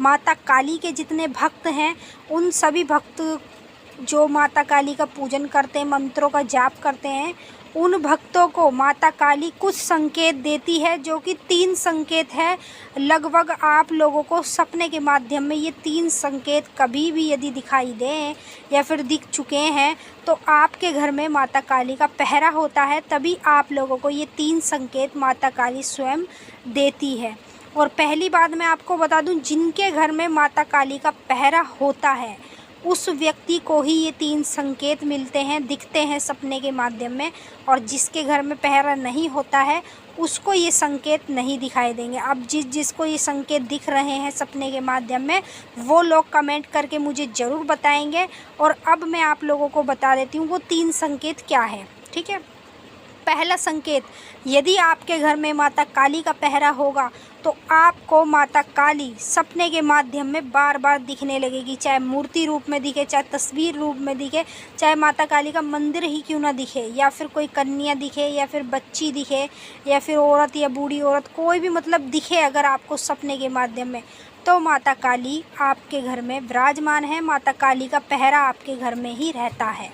माता काली के जितने भक्त हैं उन सभी भक्त जो माता काली का पूजन करते हैं, मंत्रों का जाप करते हैं, उन भक्तों को माता काली कुछ संकेत देती है, जो कि 3 संकेत है। लगभग आप लोगों को सपने के माध्यम में ये 3 संकेत कभी भी यदि दिखाई दें या फिर दिख चुके हैं तो आपके घर में माता काली का पहरा होता है, तभी आप लोगों को ये 3 संकेत माता काली स्वयं देती है। और पहली बात मैं आपको बता दूं, जिनके घर में माता काली का पहरा होता है उस व्यक्ति को ही ये 3 संकेत मिलते हैं, दिखते हैं सपने के माध्यम में, और जिसके घर में पहरा नहीं होता है उसको ये संकेत नहीं दिखाई देंगे। अब जिसको ये संकेत दिख रहे हैं सपने के माध्यम में वो लोग कमेंट करके मुझे ज़रूर बताएंगे। और अब मैं आप लोगों को बता देती हूँ वो 3 संकेत क्या है, ठीक है। पहला संकेत, यदि आपके घर में माता काली का पहरा होगा तो आपको माता काली सपने के माध्यम में बार बार दिखने लगेगी, चाहे मूर्ति रूप में दिखे, चाहे तस्वीर रूप में दिखे, चाहे माता काली का मंदिर ही क्यों ना दिखे, या फिर कोई कन्या दिखे, या फिर बच्ची दिखे, या फिर औरत या बूढ़ी औरत, कोई भी मतलब दिखे अगर आपको सपने के माध्यम में, तो माता काली आपके घर में विराजमान है, माता काली का पहरा आपके घर में ही रहता है।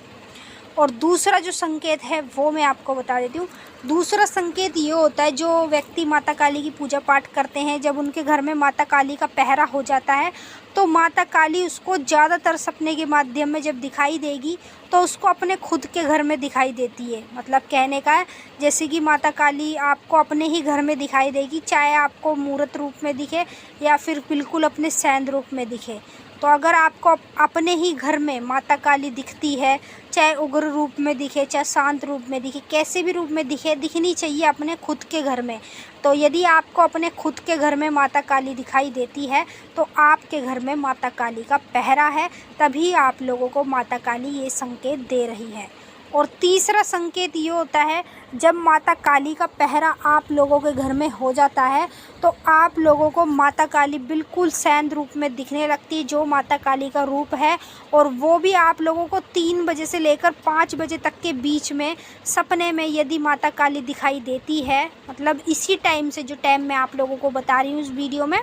और दूसरा जो संकेत है वो मैं आपको बता देती हूँ। दूसरा संकेत ये होता है, जो व्यक्ति माता काली की पूजा पाठ करते हैं, जब उनके घर में माता काली का पहरा हो जाता है तो माता काली उसको ज़्यादातर सपने के माध्यम में जब दिखाई देगी तो उसको अपने खुद के घर में दिखाई देती है। मतलब कहने का है, जैसे कि माता काली आपको अपने ही घर में दिखाई देगी, चाहे आपको मूर्त रूप में दिखे या फिर बिल्कुल अपने सैंध रूप में दिखे। तो अगर आपको अपने ही घर में माता काली दिखती है, चाहे उग्र रूप में दिखे, चाहे शांत रूप में दिखे, कैसे भी रूप में दिखे, दिखनी चाहिए अपने खुद के घर में। तो यदि आपको अपने खुद के घर में माता काली दिखाई देती है तो आपके घर में माता काली का पहरा है, तभी आप लोगों को माता काली ये संकेत दे रही है। और तीसरा संकेत ये होता है, जब माता काली का पहरा आप लोगों के घर में हो जाता है तो आप लोगों को माता काली बिल्कुल सैंध रूप में दिखने लगती है, जो माता काली का रूप है, और वो भी आप लोगों को 3 बजे से लेकर 5 बजे तक के बीच में सपने में यदि माता काली दिखाई देती है, मतलब इसी टाइम से, जो टाइम मैं आप लोगों को बता रही हूँ इस वीडियो में,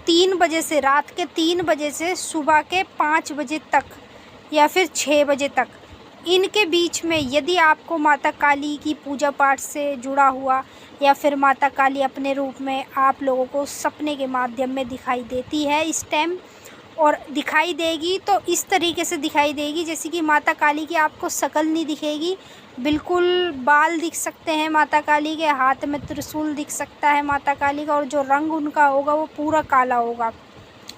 3 बजे से, रात के 3 बजे से सुबह के 5 बजे तक या फिर 6 बजे तक, इनके बीच में यदि आपको माता काली की पूजा पाठ से जुड़ा हुआ या फिर माता काली अपने रूप में आप लोगों को सपने के माध्यम में दिखाई देती है इस टाइम, और दिखाई देगी तो इस तरीके से दिखाई देगी जैसे कि माता काली की आपको शक्ल नहीं दिखेगी, बिल्कुल बाल दिख सकते हैं माता काली के, हाथ में त्रिशूल दिख सकता है माता काली का, और जो रंग उनका होगा वो पूरा काला होगा।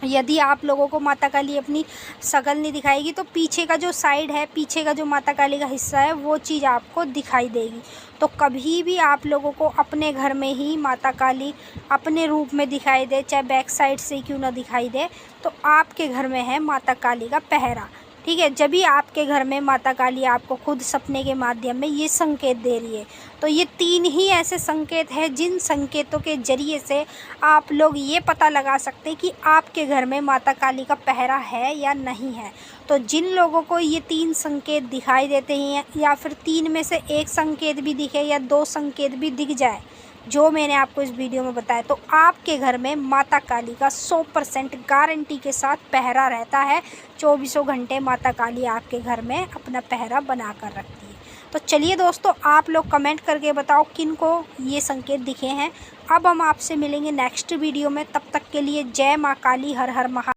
यदि आप लोगों को माता काली अपनी शक्ल नहीं दिखाएगी तो पीछे का जो साइड है, पीछे का जो माता काली का हिस्सा है, वो चीज़ आपको दिखाई देगी। तो कभी भी आप लोगों को अपने घर में ही माता काली अपने रूप में दिखाई दे, चाहे बैक साइड से क्यों ना दिखाई दे, तो आपके घर में है माता काली का पहरा, ठीक है। जब भी आपके घर में माता काली आपको खुद सपने के माध्यम में ये संकेत दे रही है, तो ये 3 ही ऐसे संकेत हैं जिन संकेतों के ज़रिए से आप लोग ये पता लगा सकते हैं कि आपके घर में माता काली का पहरा है या नहीं है। तो जिन लोगों को ये 3 संकेत दिखाई देते हैं, या फिर 3 में से 1 संकेत भी दिखे या 2 संकेत भी दिख जाए जो मैंने आपको इस वीडियो में बताया, तो आपके घर में माता काली का 100% गारंटी के साथ पहरा रहता है। 24 घंटे माता काली आपके घर में अपना पहरा बना कर रखती है। तो चलिए दोस्तों, आप लोग कमेंट करके बताओ किन को ये संकेत दिखे हैं। अब हम आपसे मिलेंगे नेक्स्ट वीडियो में, तब तक के लिए जय माँ काली, हर हर महा।